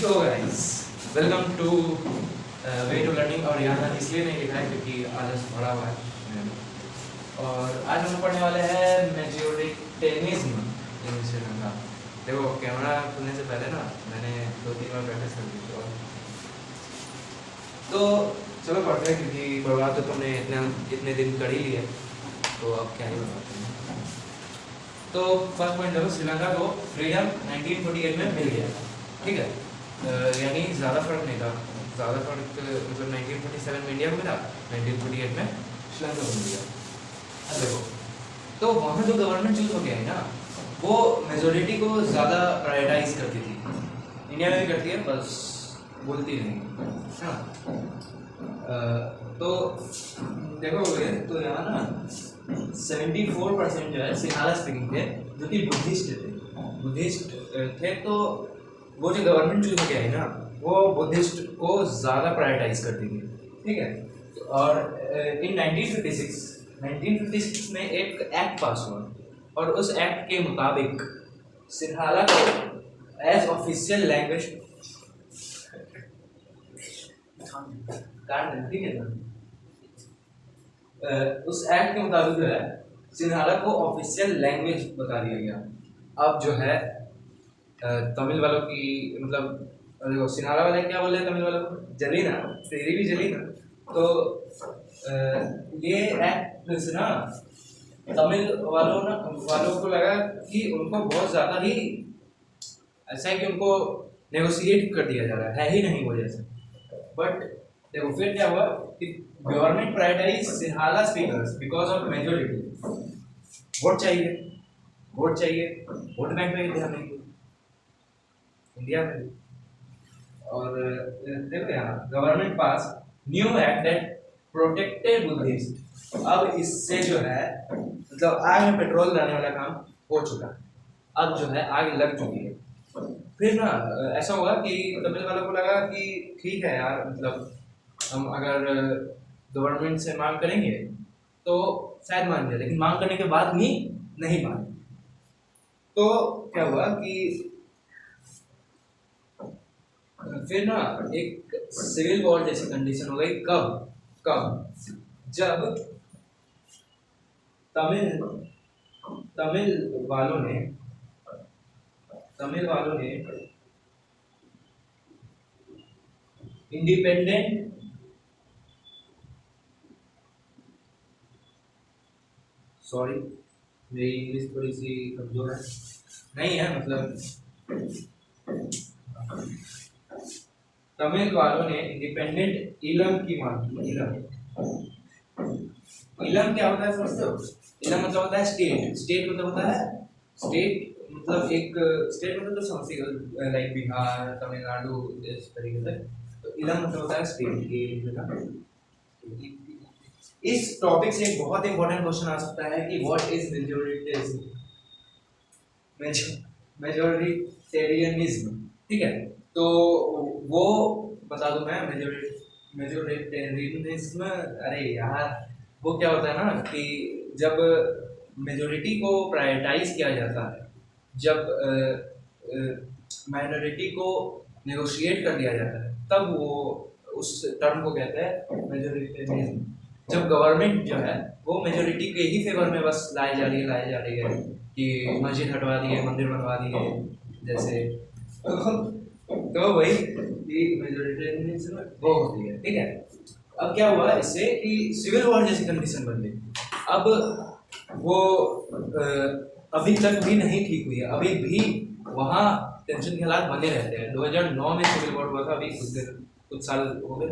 तो guys welcome to way to learning. और यहाँ इसलिए नहीं लिखा है क्योंकि आलस भरा हुआ है। और आज हम पढ़ने वाले हैं मेजोरिटेनिज्म इन श्रीलंका। देखो कैमरा खुलने से पहले ना मैंने 2-3 बार प्रैक्टिस कर ली तो चलो पढ़ते हैं क्योंकि बर्बाद तो तुमने इतने दिन कर ही लिए तो अब क्या ही बताते हैं। तो फर्स्ट पॉइंट देखो, श्रीलंका को फ्रीडम 1948 में मिल गया, ठीक है। यानी ज़्यादा फर्क नहीं था, ज़्यादा फर्क मतलब 1947 में इंडिया को मिला, 1948 में श्रीलंका को मिल गया। अब देखो तो वहाँ जो गवर्नमेंट चूज हो गया है ना वो मेजोरिटी को ज़्यादा प्रायोरिटाइज करती थी। इंडिया में भी करती है, बस बोलती नहीं, हाँ। तो देखो तो यहाँ ना 74% जो है सिंहाला स्पीकिंग थे, जो कि बुद्धिस्ट थे। तो वो जो गवर्नमेंट चूज हो गया है ना वो बुद्धिस्ट को ज़्यादा प्रायोरिटाइज करती थी, ठीक है। और इन 1956 में एक एक्ट पास हुआ और उस एक्ट के मुताबिक सिंहाला को एज ऑफिशियल लैंग्वेज ठीक है ना, उस एक्ट के मुताबिक जो है सिंहाला को ऑफिशियल लैंग्वेज बता दिया गया। अब जो है तमिल वालों की मतलब देखो सिंहाला वाले क्या बोल रहे हैं तमिल वालों को, जली ना तेरी भी जली ना। तो ये एक्ट से ना तमिल वालों को लगा कि उनको बहुत ज़्यादा ही ऐसा है कि उनको नेगोशिएट कर दिया जा रहा है ही नहीं वो जैसे। बट देखो फिर क्या हुआ कि government prioritize Sinhala speakers because of majority. Vote चाहिए, वोट बैंक पे ध्यान नहीं इंडिया में। और देखो यहाँ government pass new act that protected Buddhist. अब इससे जो है मतलब आग में पेट्रोल डालने वाला काम हो चुका, अब जो है आग लग चुकी है। फिर ना ऐसा हुआ कि तमिल वालों को लगा कि ठीक है यार, मतलब हम अगर गवर्नमेंट से मांग करेंगे तो शायद मान जाए, लेकिन मांग करने के बाद भी नहीं माने। तो क्या हुआ कि फिर ना एक सिविल वॉर जैसी कंडीशन हो गई। कब जब तमिल वालों ने इंडिपेंडेंट सॉरी मेरी इंग्लिश थोड़ी सी कमजोर है, नहीं है मतलब तमिल वालों ने इंडिपेंडेंट इलम की मांग की। इलम क्या होता है समझते हो? इलम मतलब होता है स्टेट मतलब होता है स्टेट मतलब एक स्टेट मतलब तो समझिए लाइक बिहार, तमिलनाडु इस तरीके से। तो इलम मतलब होता है स्टेट। इस टॉपिक से एक बहुत इंपॉर्टेंट क्वेश्चन आ सकता है कि व्हाट इज मेजोरिटेरियनिज्म, ठीक है। तो वो बता दूं मैं, मेजोरिटेरियनिज्म, अरे यार वो क्या होता है ना कि जब मेजोरिटी को प्रायोरिटाइज किया जाता है, जब माइनॉरिटी को नेगोशिएट कर दिया जाता है, तब वो उस टर्म को कहते हैं मेजोरिटेरियनिज्म। जब गवर्नमेंट जो है वो मेजोरिटी के ही फेवर में बस लाई जा रही है कि मस्जिद हटवा दिए, मंदिर बनवा दिए जैसे, तो वही मेजोरिटेरियनिज्म वो होती है, ठीक है। अब क्या हुआ इससे कि सिविल वॉर जैसी कंडीशन बन गई। अब वो अभी तक भी नहीं ठीक हुई है, अभी भी वहाँ टेंशन के हालात बने रहते हैं। 2009 में सिविल वॉर हुआ था, अभी कुछ साल हो गए।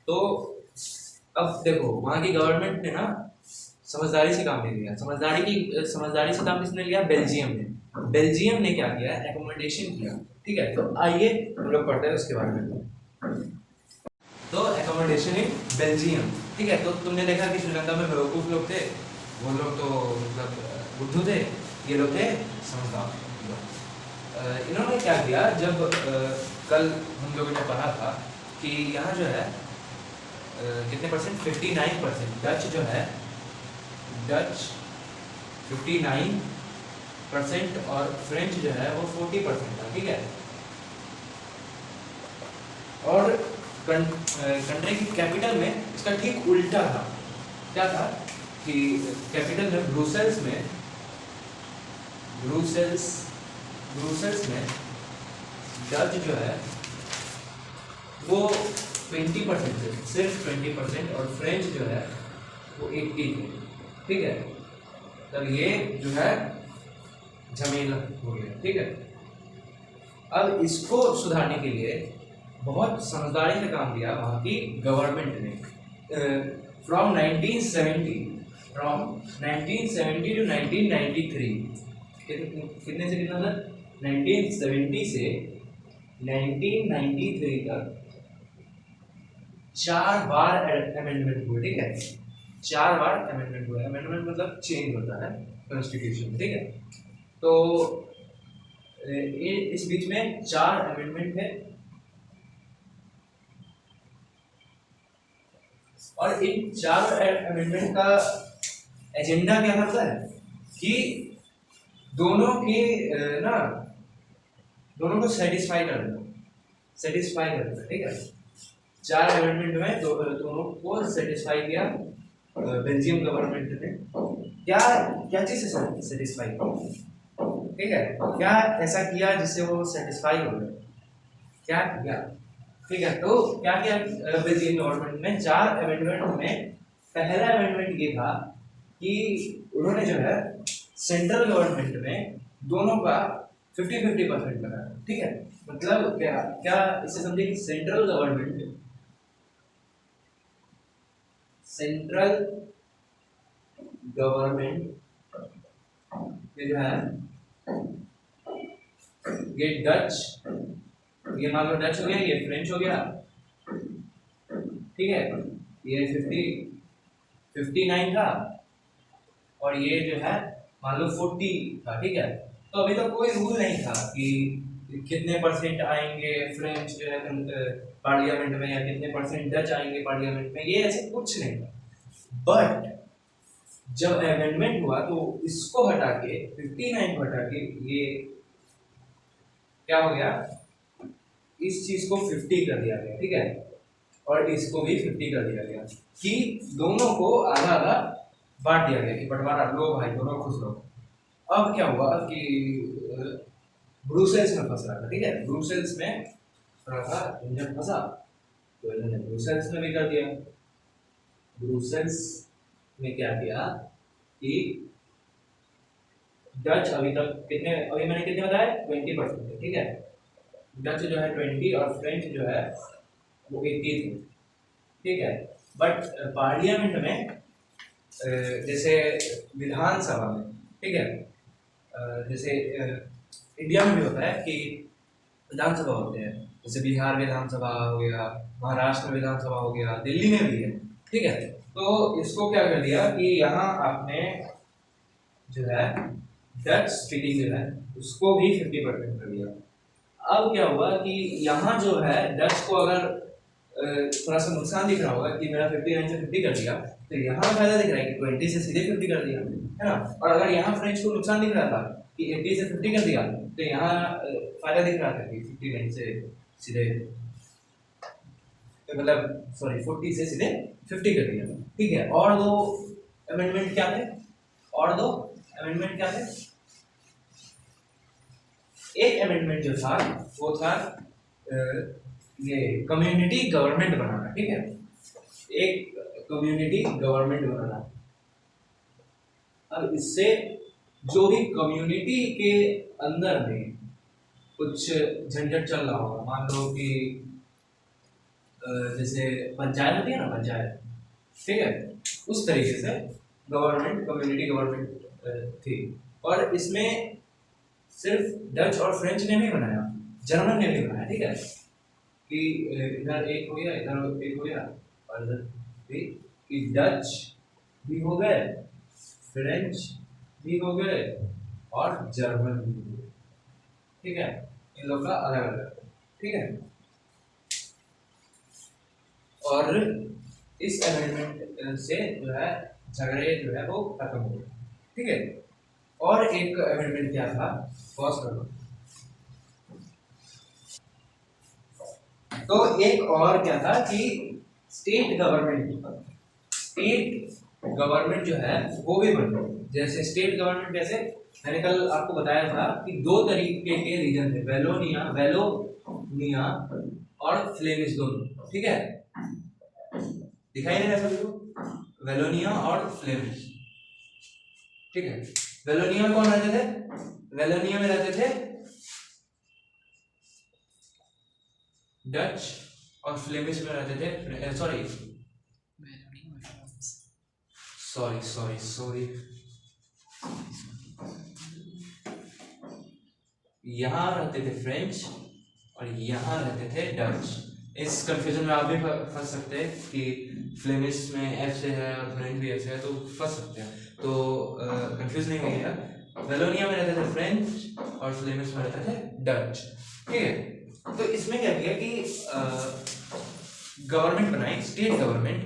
तो अब देखो वहाँ की गवर्नमेंट ने ना समझदारी से काम नहीं लिया। समझदारी से काम किसने लिया? बेल्जियम ने क्या किया? एकोमोडेशन किया, ठीक है। तो आइए हम लोग पढ़ते हैं उसके बारे में। तो एकोमोडेशन इन बेल्जियम, ठीक है। तो तुमने देखा कि श्रीलंका में बेवकूफ़ लोग थे, वो लोग तो मतलब बुद्धू थे, ये लोग थे समझदार। इन्होंने क्या किया, जब कल हम लोगों ने पढ़ा था कि यहाँ जो है कितने परसेंट, 59% डच जो है, डच 59% और फ्रेंच जो है वो 40% था, ठीक है। और कंट्री की कैपिटल में इसका ठीक उल्टा था। क्या था कि कैपिटल में ब्रुसेल्स में डच जो है वो 20% थे, सिर्फ 20%, और फ्रेंच जो है वो 80 थे। ठीक है, तब ये जो है झमेला हो गया। ठीक है, अब इसको सुधारने के लिए बहुत समझदारी से काम किया वहाँ की गवर्नमेंट ने। फ्रॉम 1970 टू 1993, कितने से कितना था, 1970 से 1993 तक 4 बार अमेंडमेंट हुए। ठीक है, 4 बार अमेंडमेंट हुआ। अमेंडमेंट मतलब चेंज होता है कॉन्स्टिट्यूशन में। ठीक है, तो इस बीच में 4 अमेंडमेंट है, और इन 4 अमेंडमेंट का एजेंडा क्या था है कि दोनों के ना दोनों को सेटिस्फाई कर देना। ठीक है, 4 अमेंडमेंट में दोनों को सेटिस्फाई किया बेल्जियम गवर्नमेंट ने। क्या चीज से सेटिस्फाई किया? ठीक है, क्या ऐसा किया जिससे वो सेटिस्फाई हो गए? क्या किया? ठीक है, तो क्या किया बेल्जियम गवर्नमेंट ने 4 अमेंडमेंट में? पहला अमेंडमेंट ये था कि उन्होंने जो है सेंट्रल गवर्नमेंट में दोनों का 50-50% बनाया। ठीक है, मतलब क्या इसे समझे कि सेंट्रल गवर्नमेंट जो है ये डच, ये मान लो डच हो गया, ये फ्रेंच हो गया। ठीक है, ये 59 था, और ये जो है मान लो 40 था। ठीक है, तो अभी तक कोई रूल नहीं था कि कितने परसेंट आएंगे फ्रेंच जो है पार्लियामेंट में, या कितने परसेंट डच आएंगे पार्लियामेंट में, ये ऐसे कुछ नहीं था। बट जब अमेंडमेंट हुआ तो इसको हटा के 59 को हटा के ये क्या हो गया, इस चीज को 50 कर दिया गया। ठीक है, और इसको भी 50 कर दिया गया कि दोनों को आधा आधा बांट दिया गया कि बंटवारा लो भाई, दोनों खुश रहो। अब क्या हुआ कि ब्रुसेल्स में फंस रहा था। ठीक है, ब्रुसेल्स में थोड़ा सा इंजन फंसा, तो इन्होंने ब्रुसेल्स में भी कर दिया। ब्रुसेल्स में क्या किया कि डच अभी मैंने कितने बताया, 20%। ठीक है, डच जो है 20 और फ्रेंच जो है वो 80 थे। ठीक है, बट पार्लियामेंट में जैसे विधानसभा में, ठीक है, जैसे इंडिया में भी होता है कि विधानसभा होते हैं, जैसे बिहार विधानसभा हो गया, महाराष्ट्र विधानसभा हो गया, दिल्ली में भी है। ठीक है, तो इसको क्या कर दिया कि यहाँ आपने जो है डच स्पीकिंग जो है उसको भी 50% कर दिया। अब क्या हुआ कि यहाँ जो है डच को अगर थोड़ा सा नुकसान दिख रहा होगा कि मेरा 59 से 50 कर दिया, तो यहाँ फायदा दिख रहा है कि 20 से सीधे 50 कर दिया, है ना। और अगर यहाँ फ्रेंच को नुकसान दिख रहा था कि 80 से 50 कर दिया, तो यहाँ फायदा दिख रहा था कि 59 से सीधे, तो मतलब सॉरी 40 से सीधे 50 कर दिया। ठीक है, और दो अमेंडमेंट क्या थे? एक अमेंडमेंट जो था वो था ये कम्युनिटी गवर्नमेंट बनाना। ठीक है, एक कम्युनिटी गवर्नमेंट बनाना। अब इससे जो भी कम्युनिटी के अंदर में कुछ झंझट चल रहा होगा, मान लो कि जैसे पंचायत होती है ना, पंचायत, ठीक है, उस तरीके से गवर्नमेंट, कम्युनिटी गवर्नमेंट थी। और इसमें सिर्फ डच और फ्रेंच ने नहीं बनाया, जर्मन ने भी बनाया। ठीक है, कि इधर एक हो गया, इधर एक हो गया, और इधर भी, कि डच भी हो गए, फ्रेंच भी हो गए, और जर्मन भी हो गए। ठीक है, इन लोग का अलग अलग। ठीक है, और इस अमेंडमेंट से जो है झगड़े जो है वो खत्म हो गए। ठीक है, और एक अमेंडमेंट क्या था, पॉज करो। तो एक और क्या था कि स्टेट गवर्नमेंट जो है वो भी बन गई। जैसे स्टेट गवर्नमेंट, जैसे मैंने कल आपको बताया था कि दो तरीके के रीजन थे, वेलोनिया और फ्लेमिश दोनों, ठीक है, दिखाई दे रहा है सभी को, वेलोनिया और फ्लेमिश, ठीक है। वेलोनिया में कौन रहते थे? वेलोनिया में रहते थे डच और फ्लेमिश में रहते थे सॉरी यहाँ रहते थे फ्रेंच और यहाँ रहते थे डच। इस कंफ्यूजन में आप भी फंस सकते हैं कि फ्लेमिश में एफ से है और फ्रेंच भी एफ से है, तो फंस सकते हैं, तो कंफ्यूज नहीं होइएगा। वेलोनिया में रहते थे फ्रेंच और फ्लेमिश में रहते थे डच, ठीक है। तो इसमें क्या किया कि गवर्नमेंट बनाई, स्टेट गवर्नमेंट,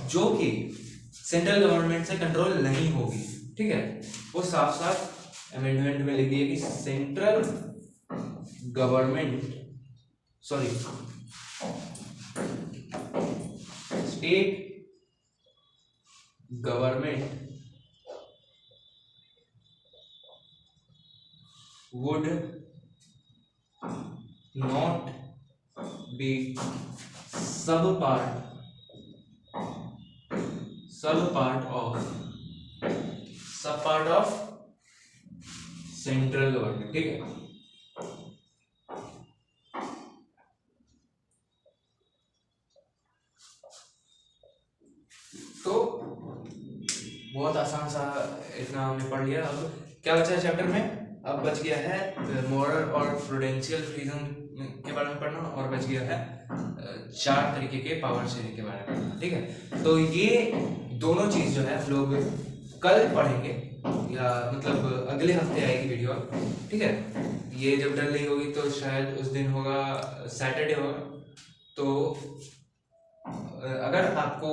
जो कि सेंट्रल गवर्नमेंट से कंट्रोल नहीं होगी, ठीक है। वो साफ साफ अमेंडमेंट में लिख दिया कि central government state government would not be sub part of central government, ठीक है। तो बहुत आसान सा इतना हमने पढ़ लिया। अब क्या बचा है चैप्टर में? अब बच गया है मॉरल और प्रूडेंशियल फ्रीडम के बारे में पढ़ना, और बच गया है 4 तरीके के पावर शेयरिंग के बारे में पढ़ना, ठीक है। तो ये दोनों चीज जो है हम लोग कल पढ़ेंगे, या मतलब अगले हफ्ते आएगी वीडियो, ठीक है। ये जब डल नहीं होगी तो शायद उस दिन होगा सैटरडे होगा। तो अगर आपको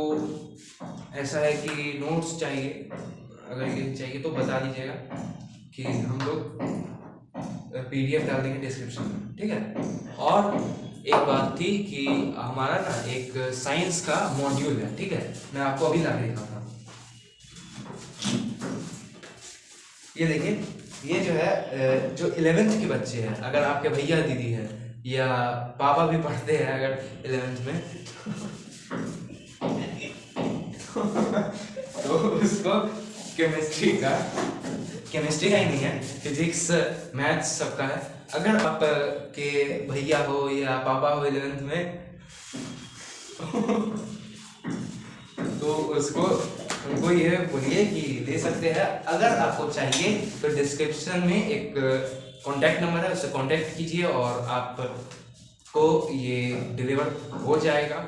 ऐसा है कि नोट्स चाहिए, अगर ये चाहिए तो बता दीजिएगा कि हम लोग PDF डाल देंगे डिस्क्रिप्शन में, ठीक है। और एक बात थी कि हमारा ना एक साइंस का मॉड्यूल है, ठीक है, मैं आपको अभी ला के दिखाता हूँ। ये देखिए, ये जो है जो 11th के बच्चे हैं, अगर आपके भैया दीदी है या पापा भी पढ़ते हैं अगर 11th में तो उसको केमिस्ट्री का ही नहीं है, फिजिक्स मैथ्स सबका है। अगर आप के भैया हो या पापा हो 11th में तो उनको ये बोलिए कि दे सकते हैं। अगर आपको चाहिए तो डिस्क्रिप्शन में एक कॉन्टैक्ट नंबर है, उससे कॉन्टैक्ट कीजिए और आपको ये डिलीवर हो जाएगा।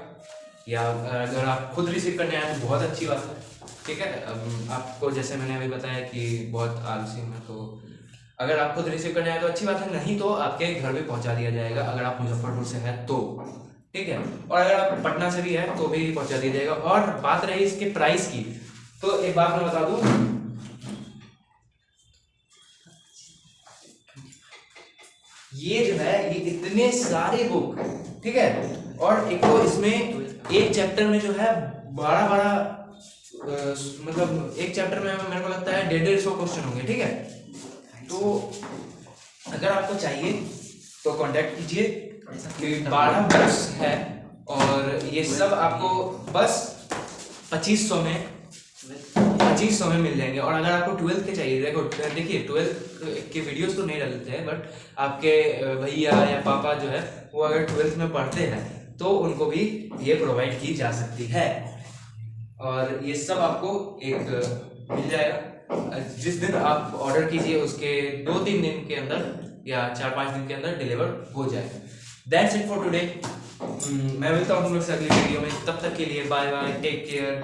या अगर आप खुद रिसीव करने आए तो बहुत अच्छी बात है, ठीक है। आपको जैसे मैंने अभी बताया कि बहुत आलसी है, तो अगर आप खुद रिसीव करने आए तो अच्छी बात है, नहीं तो आपके घर भी पहुंचा दिया जाएगा अगर आप मुजफ्फरपुर से हैं तो, ठीक है। और अगर आप पटना से भी है तो भी पहुंचा दिया जाएगा। और बात रही इसके प्राइस की, तो एक बात मैं बता दूं, ये जो है ये इतने सारे बुक, ठीक है, और एक तो इसमें एक चैप्टर में जो है 12 मतलब एक चैप्टर में मेरे को लगता है 150 क्वेश्चन होंगे, ठीक है। तो अगर आपको चाहिए तो कांटेक्ट कीजिए, 12 बुक्स है और ये सब आपको बस 2500 में मिल जाएंगे। और अगर आपको 12th के चाहिए, देखिए 12th के वीडियोस तो नहीं डालते हैं, बट आपके भैया या पापा जो है वो अगर 12th में पढ़ते हैं तो उनको भी ये प्रोवाइड की जा सकती है। और ये सब आपको एक मिल जाएगा, जिस दिन आप ऑर्डर कीजिए उसके 2-3 दिन के अंदर या 4-5 दिन के अंदर डिलीवर हो जाएगा। That's it for today. मैं मिलता हूँ तुम लोग से अगली वीडियो में, तब तक के लिए बाय बाय, टेक केयर।